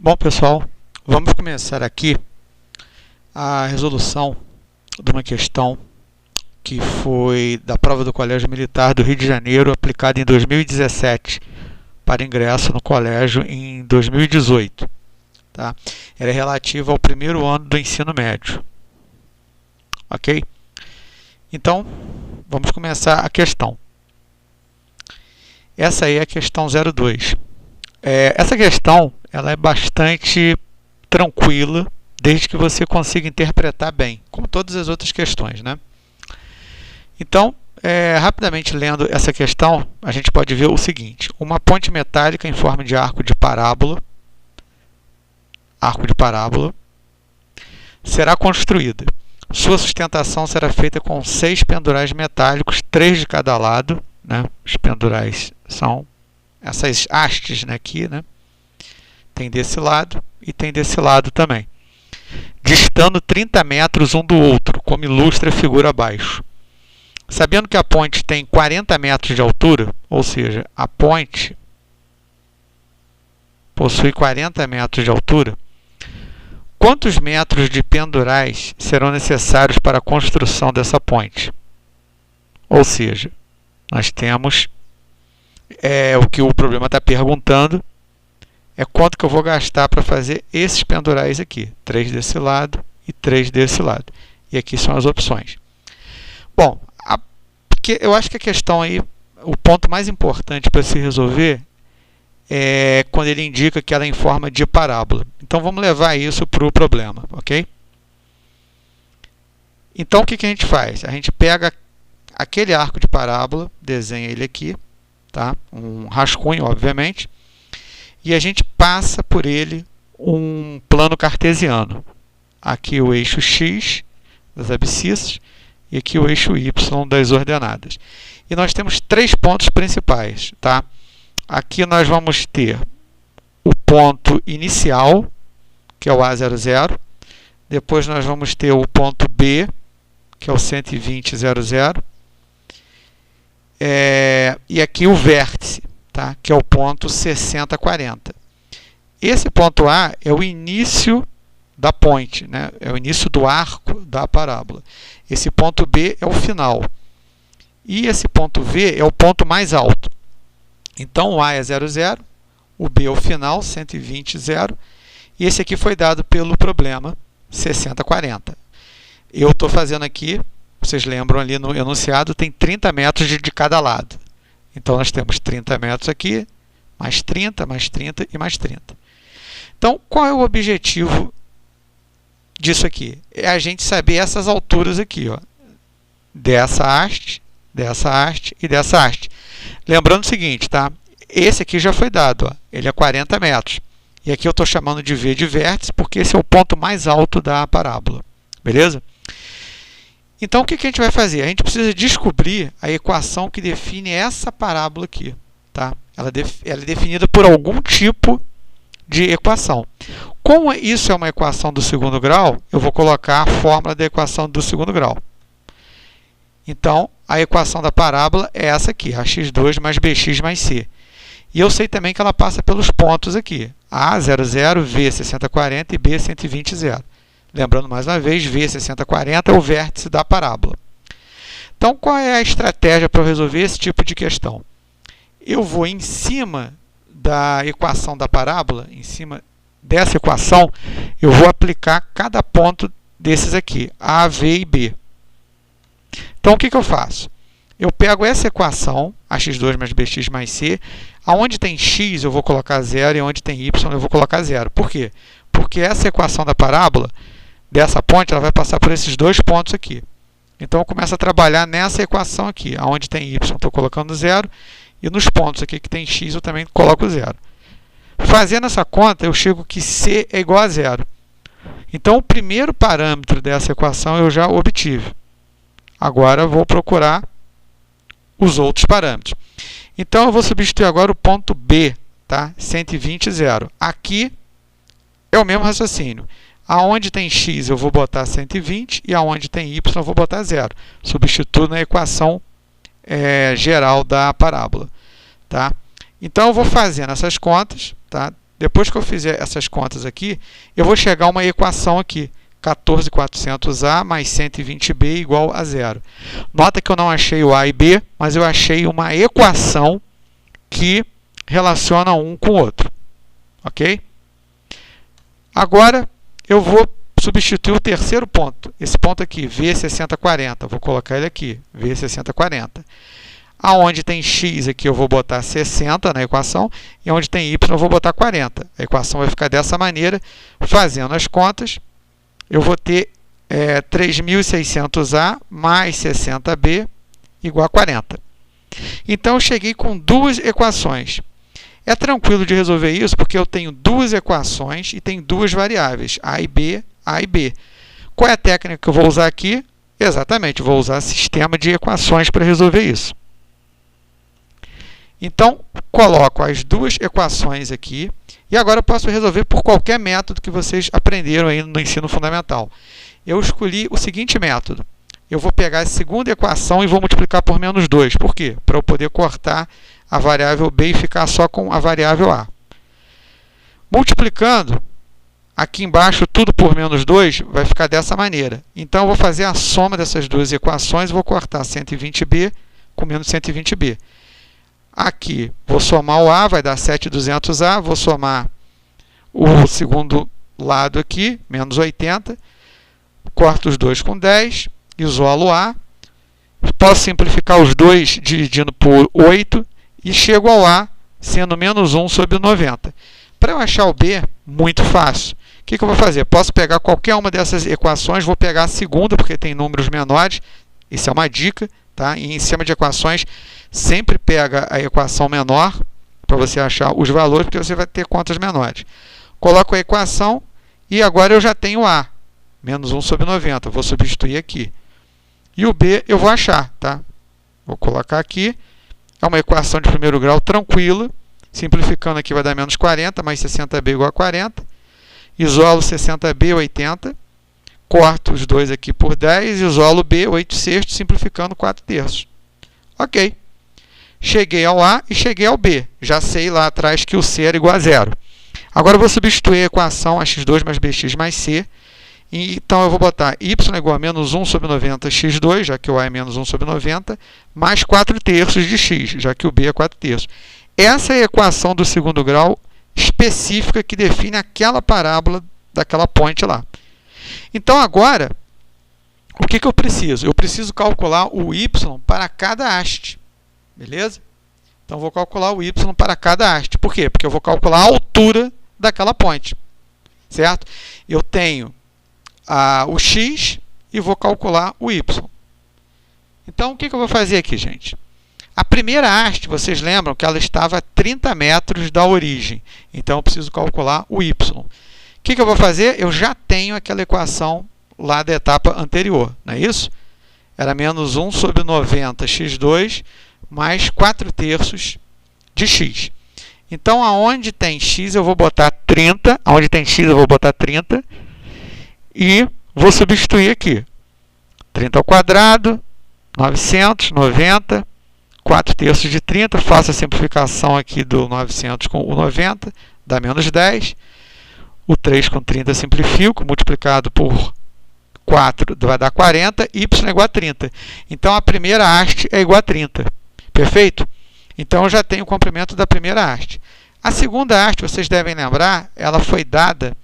Bom, pessoal, vamos começar aqui a resolução de uma questão que foi da prova do Colégio Militar do Rio de Janeiro, aplicada em 2017 para ingresso no colégio em 2018. Tá? Era relativa ao primeiro ano do ensino médio. Ok? Então, vamos começar a questão. Essa aí é a questão 02. Essa questão ela é bastante tranquila, desde que você consiga interpretar bem, como todas as outras questões, né? Então, rapidamente lendo essa questão, a gente pode ver o seguinte: uma ponte metálica em forma de arco de parábola será construída. Sua sustentação será feita com 6 pendurais metálicos, 3 de cada lado, né? Os pendurais são essas hastes, né, aqui, né? Tem desse lado e tem desse lado também, distando 30 metros um do outro, como ilustra a figura abaixo. Sabendo que a ponte tem 40 metros de altura, ou seja, a ponte possui 40 metros de altura, quantos metros de pendurais serão necessários para a construção dessa ponte? Ou seja, nós temos o que o problema está perguntando é quanto que eu vou gastar para fazer esses pendurais aqui. 3 desse lado e 3 desse lado. E aqui são as opções. Bom, porque eu acho que a questão aí, o ponto mais importante para se resolver é quando ele indica que ela é em forma de parábola. Então vamos levar isso para o problema, ok? Então o que a gente faz? A gente pega aquele arco de parábola, desenha ele aqui, tá? Um rascunho, obviamente, e a gente passa por ele um plano cartesiano. Aqui o eixo X das abscissas e aqui o eixo Y das ordenadas. E nós temos 3 pontos principais, tá? Aqui nós vamos ter o ponto inicial, que é o A00. Depois nós vamos ter o ponto B, que é o 120,00. E aqui o vértice, tá? Que é o ponto 60,40. Esse ponto A é o início da ponte, né? É o início do arco da parábola. Esse ponto B é o final. E esse ponto V é o ponto mais alto. Então o A é 00, o B é o final, 120,0, e esse aqui foi dado pelo problema 60,40. Eu estou fazendo aqui, vocês lembram ali no enunciado, tem 30 metros de cada lado. Então nós temos 30 metros aqui, mais 30, mais 30 e mais 30. Então qual é o objetivo disso aqui? É a gente saber essas alturas aqui, ó, dessa haste e dessa haste. Lembrando o seguinte, tá? Esse aqui já foi dado, ó, ele é 40 metros. E aqui eu estou chamando de V de vértice, porque esse é o ponto mais alto da parábola. Beleza? Então, o que a gente vai fazer? A gente precisa descobrir a equação que define essa parábola aqui. Tá? Ela é definida por algum tipo de equação. Como isso é uma equação do segundo grau, eu vou colocar a fórmula da equação do segundo grau. Então, a equação da parábola é essa aqui, ax2 mais bx mais c. E eu sei também que ela passa pelos pontos aqui, A00, V 60,40 e B 120,0. Lembrando mais uma vez, V 60,40 é o vértice da parábola. Então, qual é a estratégia para eu resolver esse tipo de questão? Eu vou em cima da equação da parábola, em cima dessa equação, eu vou aplicar cada ponto desses aqui, A, V e B. Então, o que eu faço? Eu pego essa equação, ax2 mais bx mais c, aonde tem x eu vou colocar 0 e onde tem y eu vou colocar 0. Por quê? Porque essa equação da parábola, dessa ponte, ela vai passar por esses 2 pontos aqui. Então, eu começo a trabalhar nessa equação aqui, aonde tem y estou colocando 0, e nos pontos aqui que tem x eu também coloco 0. Fazendo essa conta, eu chego que c é igual a 0. Então, o primeiro parâmetro dessa equação eu já obtive. Agora eu vou procurar os outros parâmetros. Então eu vou substituir agora o ponto B, tá? 120,0. Aqui é o mesmo raciocínio. Aonde tem x eu vou botar 120 e aonde tem y eu vou botar 0. Substituo na equação geral da parábola, tá? Então eu vou fazendo essas contas, tá? depois que eu fizer essas contas aqui, eu vou chegar a uma equação aqui. 14.400A mais 120B igual a 0. Nota que eu não achei o A e B, mas eu achei uma equação que relaciona um com o outro. Ok? Agora, eu vou substituir o terceiro ponto. Esse ponto aqui, V6040. Vou colocar ele aqui, V6040. Aonde tem x aqui eu vou botar 60 na equação, e onde tem y eu vou botar 40. A equação vai ficar dessa maneira. Fazendo as contas, eu vou ter 3.600A mais 60B igual a 40. Então, eu cheguei com duas equações. É tranquilo de resolver isso, porque eu tenho duas equações e tenho duas variáveis, A e B, A e B. Qual é a técnica que eu vou usar aqui? Exatamente, vou usar sistema de equações para resolver isso. Então, coloco as duas equações aqui, e agora eu posso resolver por qualquer método que vocês aprenderam aí no ensino fundamental. Eu escolhi o seguinte método. Eu vou pegar a segunda equação e vou multiplicar por menos 2. Por quê? Para eu poder cortar a variável B e ficar só com a variável A. Multiplicando, aqui embaixo, tudo por menos 2, vai ficar dessa maneira. Então, eu vou fazer a soma dessas duas equações e vou cortar 120B com menos 120B. Aqui, vou somar o A, vai dar 7.200A. Vou somar o segundo lado aqui, menos 80. Corto os dois com 10. Isolo A. Posso simplificar os dois dividindo por 8. E chego ao A, sendo menos 1 sobre 90. Para eu achar o B, muito fácil. O que eu vou fazer? Posso pegar qualquer uma dessas equações. Vou pegar a segunda, porque tem números menores. Isso é uma dica. Tá? E em cima de equações, sempre pega a equação menor para você achar os valores, porque você vai ter contas menores. Coloco a equação e agora eu já tenho A, menos 1 sobre 90. Vou substituir aqui. E o B eu vou achar. Tá? Vou colocar aqui. É uma equação de primeiro grau tranquila. Simplificando aqui vai dar menos 40, mais 60B igual a 40. Isolo 60B, 80. Corto os dois aqui por 10, isolo B, 8/6, simplificando 4/3. Ok. Cheguei ao A e cheguei ao B. Já sei lá atrás que o C era igual a 0. Agora eu vou substituir a equação ax2 mais bx mais c. Então eu vou botar y igual a menos 1 sobre 90 x2, já que o A é menos 1 sobre 90, mais 4/3 de x, já que o B é 4/3. Essa é a equação do segundo grau específica que define aquela parábola daquela ponte lá. Então, agora, o que eu preciso? Eu preciso calcular o y para cada haste. Beleza? Então, vou calcular o y para cada haste. Por quê? Porque eu vou calcular a altura daquela ponte. Certo? Eu tenho o x e vou calcular o y. Então, o que eu vou fazer aqui, gente? A primeira haste, vocês lembram que ela estava a 30 metros da origem. Então, eu preciso calcular o y. O que eu vou fazer? Eu já tenho aquela equação lá da etapa anterior, não é isso? Era menos 1 sobre 90 x2 mais 4/3 de x. Então, aonde tem x eu vou botar 30, aonde tem x eu vou botar 30 e vou substituir aqui. 30 ao quadrado, 900, 90, 4/3 de 30, faço a simplificação aqui do 900 com o 90, dá menos 10. O 3 com 30 simplifico, multiplicado por 4 vai dar 40, y é igual a 30. Então, a primeira haste é igual a 30. Perfeito? Então, eu já tenho o comprimento da primeira haste. A segunda haste, vocês devem lembrar, ela foi dada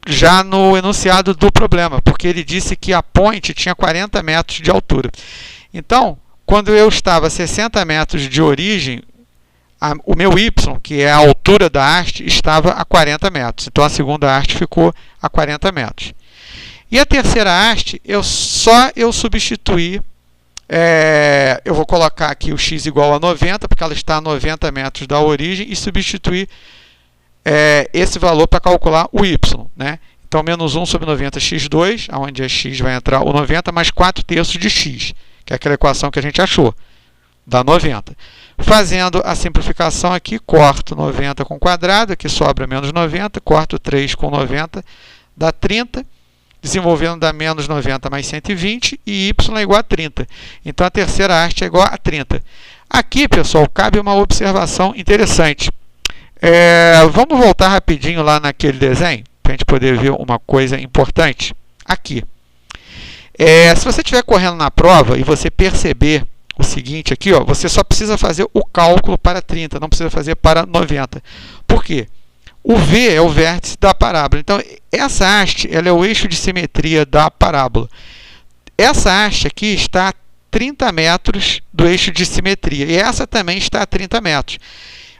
já no enunciado do problema, porque ele disse que a ponte tinha 40 metros de altura. Então, quando eu estava a 60 metros de origem, o meu y, que é a altura da haste, estava a 40 metros. Então, a segunda haste ficou a 40 metros. E a terceira haste, eu substituir, eu vou colocar aqui o x igual a 90, porque ela está a 90 metros da origem, e substituir esse valor para calcular o y. Né? Então, menos 1 sobre 90 x2, onde a x vai entrar o 90, mais 4/3 de x, que é aquela equação que a gente achou, dá 90. Fazendo a simplificação aqui, corto 90 com quadrado, aqui sobra menos 90, corto 3 com 90, dá 30, desenvolvendo dá menos 90 mais 120, e y é igual a 30. Então, a terceira haste é igual a 30. Aqui, pessoal, cabe uma observação interessante. Vamos voltar rapidinho lá naquele desenho, para a gente poder ver uma coisa importante aqui. Se você estiver correndo na prova e você perceber o seguinte aqui, ó, você só precisa fazer o cálculo para 30, não precisa fazer para 90. Por quê? O V é o vértice da parábola. Então, essa haste ela é o eixo de simetria da parábola. Essa haste aqui está a 30 metros do eixo de simetria. E essa também está a 30 metros.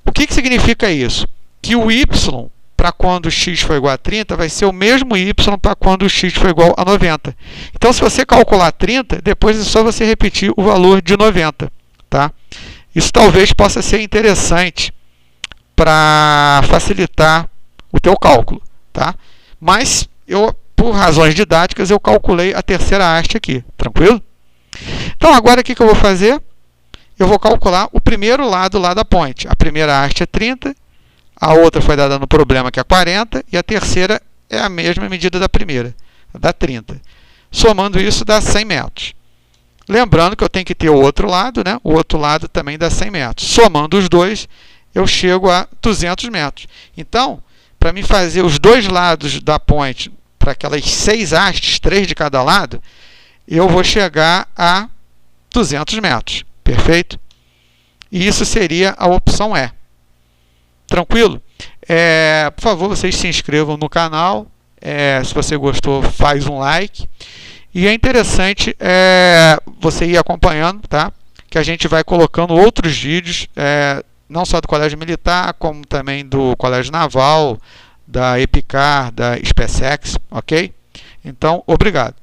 O que significa isso? Que o y, para quando x for igual a 30, vai ser o mesmo y para quando x for igual a 90. Então, se você calcular 30, depois é só você repetir o valor de 90. Tá? Isso talvez possa ser interessante para facilitar o teu cálculo, tá? Mas por razões didáticas, eu calculei a terceira haste aqui, tranquilo? Então, agora o que eu vou fazer? Eu vou calcular o primeiro lado lá da ponte. A primeira haste é 30, a outra foi dada no problema, que é 40, e a terceira é a mesma medida da primeira, dá 30. Somando isso, dá 100 metros. Lembrando que eu tenho que ter o outro lado, né? O outro lado também dá 100 metros. Somando os dois, eu chego a 200 metros. Então, para mim fazer os dois lados da ponte, para aquelas 6 hastes, 3 de cada lado, eu vou chegar a 200 metros. Perfeito? E isso seria a opção E. Tranquilo? Por favor, vocês se inscrevam no canal. Se você gostou, faz um like. E é interessante você ir acompanhando, tá? Que a gente vai colocando outros vídeos, não só do Colégio Militar, como também do Colégio Naval, da EPICAR, da SpaceX, ok? Então, obrigado.